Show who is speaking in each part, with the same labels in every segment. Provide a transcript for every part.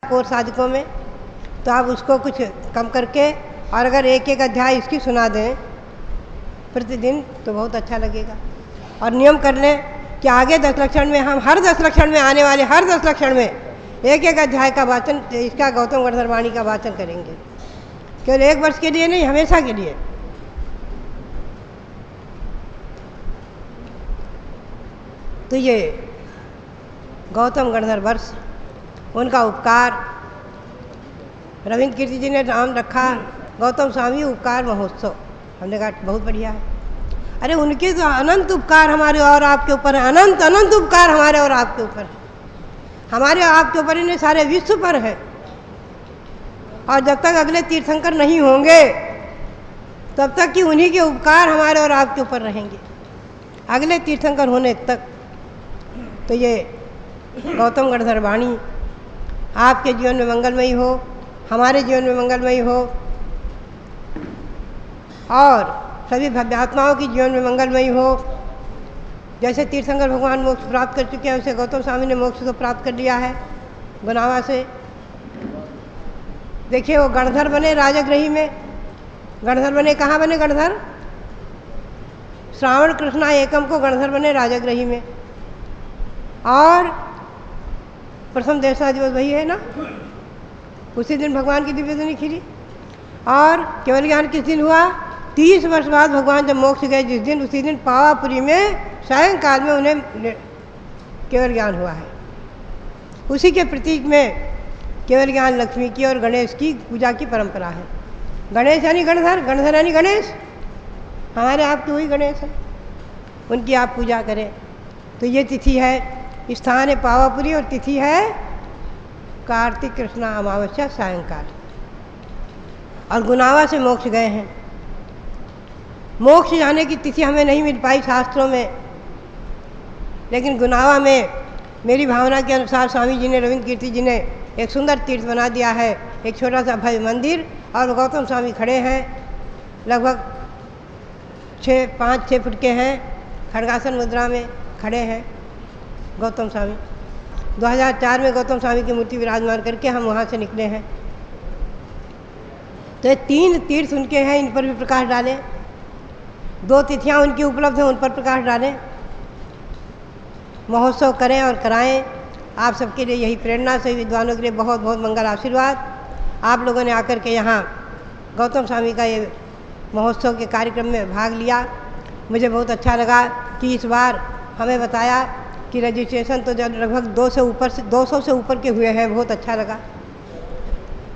Speaker 1: Core साधकों में, तो आप उसको कुछ कम करके और अगर एक एक अध्याय इसकी सुना दें प्रतिदिन तो बहुत अच्छा लगेगा। और नियम कर लें कि आगे 10 लक्षण में हम हर 10 लक्षण में आने वाले हर 10 लक्षण में एक एक अध्याय का वाचन, इसका गौतम गणधर वाणी का वाचन करेंगे, केवल 1 वर्ष के लिए नहीं, हमेशा के लिए। तो ये गौतम गणधर वर्ष, उनका उपकार, रविंद्र कीर्ति जी ने नाम रखा गौतम स्वामी उपकार महोत्सव। हमने कहा बहुत बढ़िया है। अरे उनके तो अनंत उपकार हमारे और आपके ऊपर है, अनंत अनंत उपकार हमारे और आपके ऊपर है, हमारे और आपके ऊपर इन्हें सारे विश्व पर है। और जब तक अगले तीर्थंकर नहीं होंगे तब तक कि उन्हीं के उपकार हमारे और आपके ऊपर रहेंगे, अगले तीर्थंकर होने तक। तो ये गौतम गणधर वाणी आपके जीवन में मंगलमयी हो, हमारे जीवन में मंगलमयी हो, और सभी भव्यात्माओं की जीवन में मंगलमयी हो। जैसे तीर्थंकर भगवान मोक्ष प्राप्त कर चुके हैं, वैसे गौतम स्वामी ने मोक्ष तो प्राप्त कर लिया है गुनावा से। देखिए वो गणधर बने राजगृही में। गणधर बने, कहाँ बने गणधर? श्रावण कृष्णा एकम को गणधर बने राजगृही में। और प्रथम देवसा दिवस वही है ना, उसी दिन भगवान की दिव्य दृष्टि खिली। और केवल ज्ञान किस दिन हुआ? 30 वर्ष बाद भगवान जब मोक्ष गए जिस दिन, उसी दिन पावापुरी में सायंकाल में उन्हें केवल ज्ञान हुआ है। उसी के प्रतीक में केवल ज्ञान लक्ष्मी की और गणेश की पूजा की परंपरा है। गणेश यानी गणधर, गणधर यानी गणेश, हमारे आपके वही गणेश है, उनकी आप पूजा करें। तो ये तिथि है, स्थान है पावापुरी और तिथि है कार्तिक कृष्णा अमावस्या सायंकाल। और गुनावा से मोक्ष गए हैं। मोक्ष जाने की तिथि हमें नहीं मिल पाई शास्त्रों में, लेकिन गुनावा में मेरी भावना के अनुसार स्वामी जी ने, रविंद्र कीर्ति जी ने एक सुंदर तीर्थ बना दिया है, एक छोटा सा भव्य मंदिर, और गौतम स्वामी खड़े हैं, लगभग 5-6 फुट के हैं, खड़गासन मुद्रा में खड़े हैं गौतम स्वामी। 2004 में गौतम स्वामी की मूर्ति विराजमान करके हम वहाँ से निकले हैं। तो ये 3 तीर्थ उनके हैं, इन पर भी प्रकाश डालें। 2 तिथियाँ उनकी उपलब्ध हैं, उन पर प्रकाश डालें, महोत्सव करें और कराएं। आप सबके लिए यही प्रेरणा, सभी विद्वानों के लिए बहुत बहुत मंगल आशीर्वाद। आप लोगों ने आकर के यहाँ गौतम स्वामी का ये महोत्सव के कार्यक्रम में भाग लिया। मुझे बहुत अच्छा लगा कि इस बार हमें बताया कि रजिस्ट्रेशन तो लगभग 200 से ऊपर के हुए हैं, बहुत अच्छा लगा।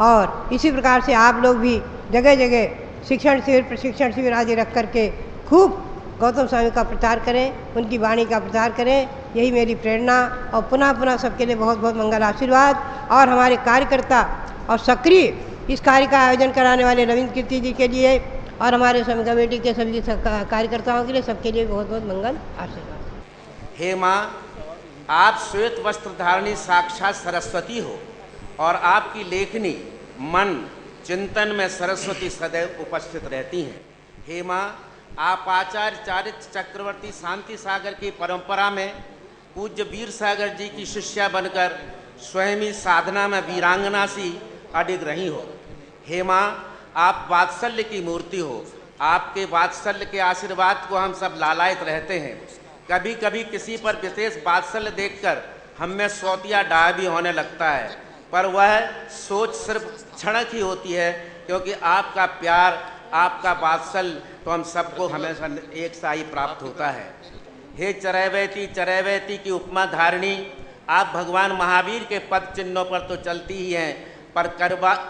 Speaker 1: और इसी प्रकार से आप लोग भी जगह जगह शिक्षण शिविर, प्रशिक्षण शिविर आदि रख करके खूब गौतम स्वामी का प्रचार करें, उनकी वाणी का प्रचार करें, यही मेरी प्रेरणा। और पुनः पुनः सबके लिए बहुत बहुत मंगल आशीर्वाद। और हमारे कार्यकर्ता और सक्रिय इस कार्य का आयोजन कराने वाले रविंद्र कीर्ति जी के लिए और हमारे समिति कमेटी के सभी कार्यकर्ताओं के लिए, सबके लिए बहुत बहुत मंगल आशीर्वाद।
Speaker 2: हे माँ, आप श्वेत वस्त्र धारणी साक्षात सरस्वती हो और आपकी लेखनी, मन, चिंतन में सरस्वती सदैव उपस्थित रहती हैं। हे माँ, आप आचार्य चारित्र चक्रवर्ती शांति सागर की परंपरा में पूज्य वीर सागर जी की शिष्या बनकर स्वयं ही साधना में वीरांगना सी अडिग रही हो। हे माँ, आप वात्सल्य की मूर्ति हो। आपके वात्सल्य के आशीर्वाद को हम सब लालायित रहते हैं। कभी कभी किसी पर विशेष वात्सल्य देखकर हम में सौतिया डाह भी होने लगता है, पर वह सोच सिर्फ क्षणिक ही होती है, क्योंकि आपका प्यार, आपका वात्सल्य तो हम सबको हमेशा एक सा ही प्राप्त होता है। हे चरैवेती की उपमा धारिणी, आप भगवान महावीर के पद चिन्हों पर तो चलती ही हैं, पर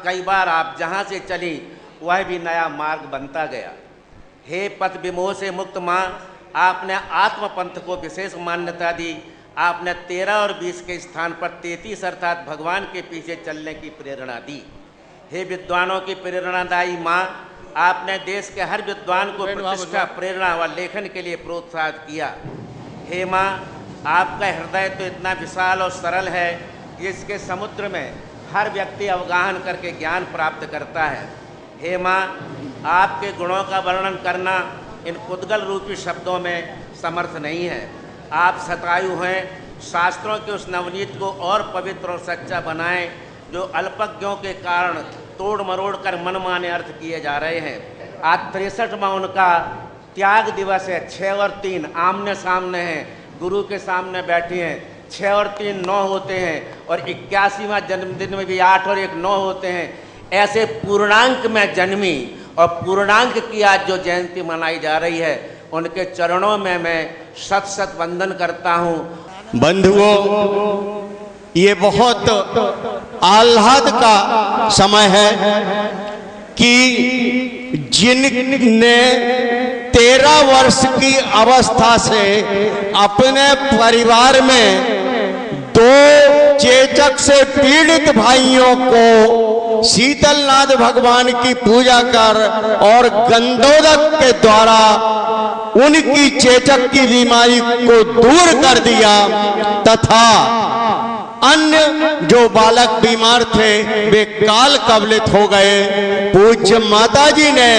Speaker 2: कई बार आप जहाँ से चली वह भी नया मार्ग बनता गया। हे पथ विमोह से मुक्त माँ, आपने आत्मपंथ को विशेष मान्यता दी। आपने 13 और 20 के स्थान पर 33 अर्थात भगवान के पीछे चलने की प्रेरणा दी। हे विद्वानों की प्रेरणादायी माँ, आपने देश के हर विद्वान को प्रतिष्ठा, प्रेरणा व लेखन के लिए प्रोत्साहित किया। हे माँ, आपका हृदय तो इतना विशाल और सरल है कि इसके समुद्र में हर व्यक्ति अवगाहन करके ज्ञान प्राप्त करता है। हे माँ, आपके गुणों का वर्णन करना इन पुद्गल रूपी शब्दों में समर्थ नहीं है। आप शतायु हैं, शास्त्रों के उस नवनीत को और पवित्र और सच्चा बनाएं जो अल्पज्ञों के कारण तोड़ मरोड़ कर मनमाने अर्थ किए जा रहे हैं। आज 63वां उनका त्याग दिवस है। 6 और 3 आमने सामने हैं, गुरु के सामने बैठी हैं। 6 और 3 9 होते हैं और 81वां जन्मदिन में भी 8 और 1 9 होते हैं। ऐसे पूर्णांक में जन्मी और पूर्णांक की आज जो जयंती मनाई जा रही है, उनके चरणों में मैं शत शत वंदन करता हूँ।
Speaker 3: बंधुओं, ये बहुत आह्लाद का समय है कि जिनने 13 वर्ष की अवस्था से अपने परिवार में 2 चेचक से पीड़ित भाइयों को शीतलनाथ भगवान की पूजा कर और गंधोदक के द्वारा उनकी चेचक की बीमारी को दूर कर दिया तथा अन्य जो बालक बीमार थे वे काल कवलित हो गए। पूज्य माता जी ने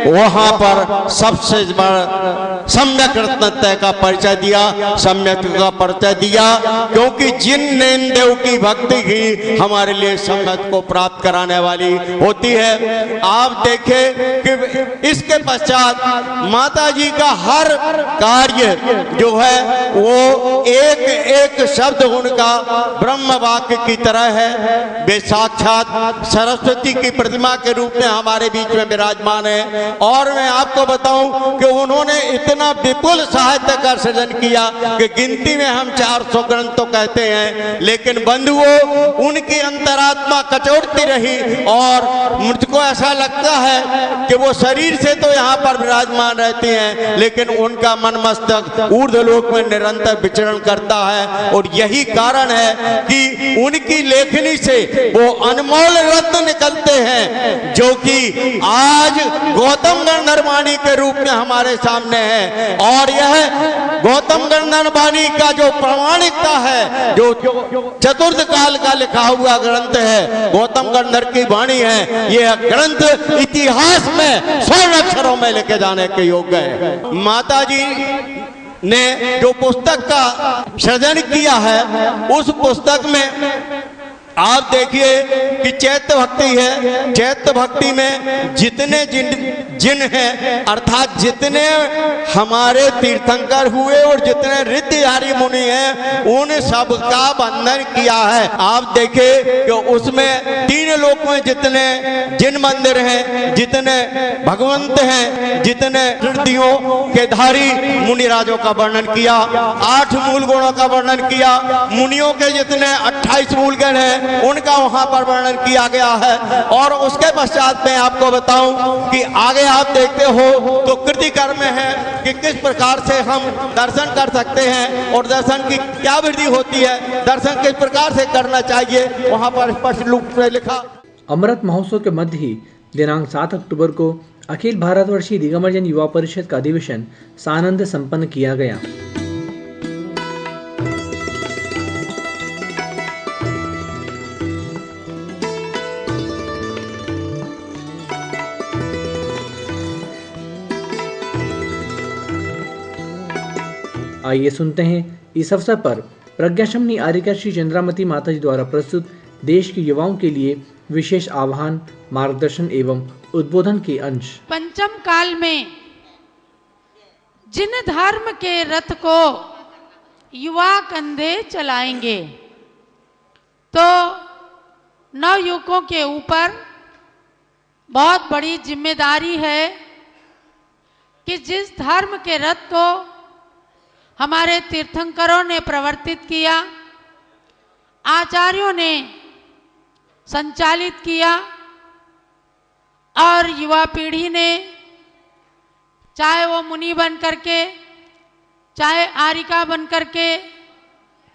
Speaker 3: वहां पर सबसे बड़ा सम्यक रत्नत्रय का परिचय दिया, सम्यक का परिचय दिया, क्योंकि जिन नैनदेव की भक्ति ही हमारे लिए सम्यक को प्राप्त कराने वाली होती है। आप देखें कि इसके पश्चात माता जी का हर कार्य जो है वो एक एक शब्द उनका ब्रह्म वाक्य की तरह है। वे साक्षात सरस्वती की प्रतिमा के रूप में हमारे बीच में विराजमान है। और मैं आपको बताऊं कि उन्होंने इतना विपुल साहित्य का सृजन किया कि गिनती में हम 400 ग्रंथ तो कहते हैं, लेकिन बंधुओं उनकी अंतरात्मा कचोटती रही और मुझको ऐसा लगता है कि वो शरीर से तो यहाँ पर विराजमान रहती हैं, लेकिन उनका मन मस्तक ऊर्ध्वलोक में निरंतर विचरण करता है। और यही कारण है कि उनकी लेखनी से वो अनमोल रत्न निकलते हैं जो कि आज गौतम गंधर्वाणी के रूप में हमारे सामने है। और यह गौतम गंधर्वाणी का जो प्रामाणिकता है, जो चतुर्थ काल का लिखा हुआ ग्रंथ है, गौतम गंधर्व की वाणी है, यह ग्रंथ इतिहास में स्वर्ण अक्षरों में लिखे जाने के योग्य है। माता जी ने जो पुस्तक का सृजन किया है, उस पुस्तक में आप देखिए कि चैत्य भक्ति है। चैत्य भक्ति में जितने जिन हैं, अर्थात जितने हमारे तीर्थंकर हुए और जितने ऋद्धिधारी मुनि हैं, उन सबका वंदन किया है। आप देखिए कि उसमें 3 लोक में जितने जिन मंदिर हैं, जितने भगवंत हैं, जितने ऋद्धियों के धारी मुनिराजों का वर्णन किया, 8 मूल गुणों का वर्णन किया, मुनियों के जितने 28 मूल गुण हैं उनका वहां पर वर्णन किया गया है। और उसके पश्चात मैं आपको बताऊं कि आगे आप देखते हो तो कृतिकर में है कि किस प्रकार से हम दर्शन कर सकते हैं और दर्शन की क्या वृद्धि होती है, दर्शन किस प्रकार से करना चाहिए, वहां पर स्पष्ट रूप से लिखा।
Speaker 4: अमृत महोत्सव के मध्य ही दिनांक 7 अक्टूबर को अखिल भारतवर्षीय दिगंबर जैन युवा परिषद का अधिवेशन सानंद संपन्न किया गया। आइए सुनते हैं इस अवसर पर प्रज्ञाशमनी आर्यिका श्री चंद्रामती माता जी द्वारा प्रस्तुत देश के युवाओं के लिए विशेष आह्वान, मार्गदर्शन एवं उद्बोधन के अंश।
Speaker 5: पंचम काल में जिन धर्म के रथ को युवा कंधे चलाएंगे, तो नवयुवकों के ऊपर बहुत बड़ी जिम्मेदारी है कि जिस धर्म के रथ को हमारे तीर्थंकरों ने प्रवर्तित किया, आचार्यों ने संचालित किया और युवा पीढ़ी ने, चाहे वो मुनि बन करके, चाहे आर्यिका बन करके,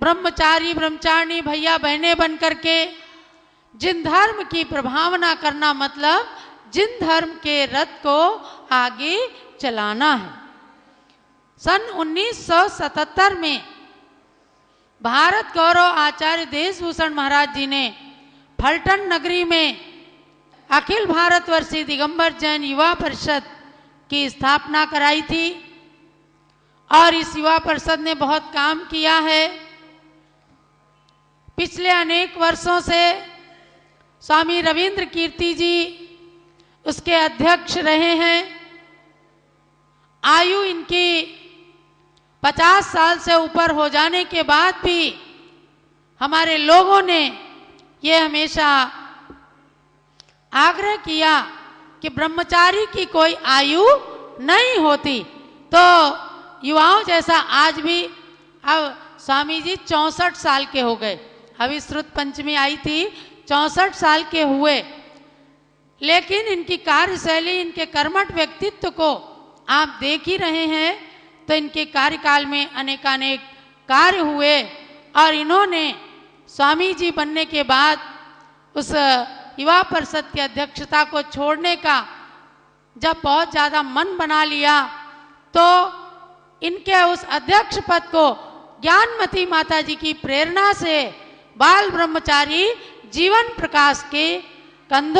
Speaker 5: ब्रह्मचारी ब्रह्मचारिणी भैया बहनें बन करके, जिन धर्म की प्रभावना करना मतलब जिन धर्म के रथ को आगे चलाना है। सन 1977 में भारत गौरव आचार्य देशभूषण महाराज जी ने फलटन नगरी में अखिल भारतवर्षीय दिगंबर जैन युवा परिषद की स्थापना कराई थी और इस युवा परिषद ने बहुत काम किया है। पिछले अनेक वर्षों से स्वामी रविंद्र कीर्ति जी उसके अध्यक्ष रहे हैं। आयु इनकी 50 साल से ऊपर हो जाने के बाद भी हमारे लोगों ने ये हमेशा आग्रह किया कि ब्रह्मचारी की कोई आयु नहीं होती। तो युवाओं जैसा आज भी अब स्वामी जी 64 साल के हो गए, अभी श्रुत पंचमी आई थी, 64 साल के हुए, लेकिन इनकी कार्यशैली, इनके कर्मठ व्यक्तित्व को आप देख ही रहे हैं। तो इनके कार्यकाल में अनेकानेक कार्य हुए और इन्होंने स्वामी जी बनने के बाद उस युवा परिषद की अध्यक्षता को छोड़ने का जब बहुत ज़्यादा मन बना लिया तो इनके उस अध्यक्ष पद को ज्ञानमती माता जी की प्रेरणा से बाल ब्रह्मचारी जीवन प्रकाश के कंधों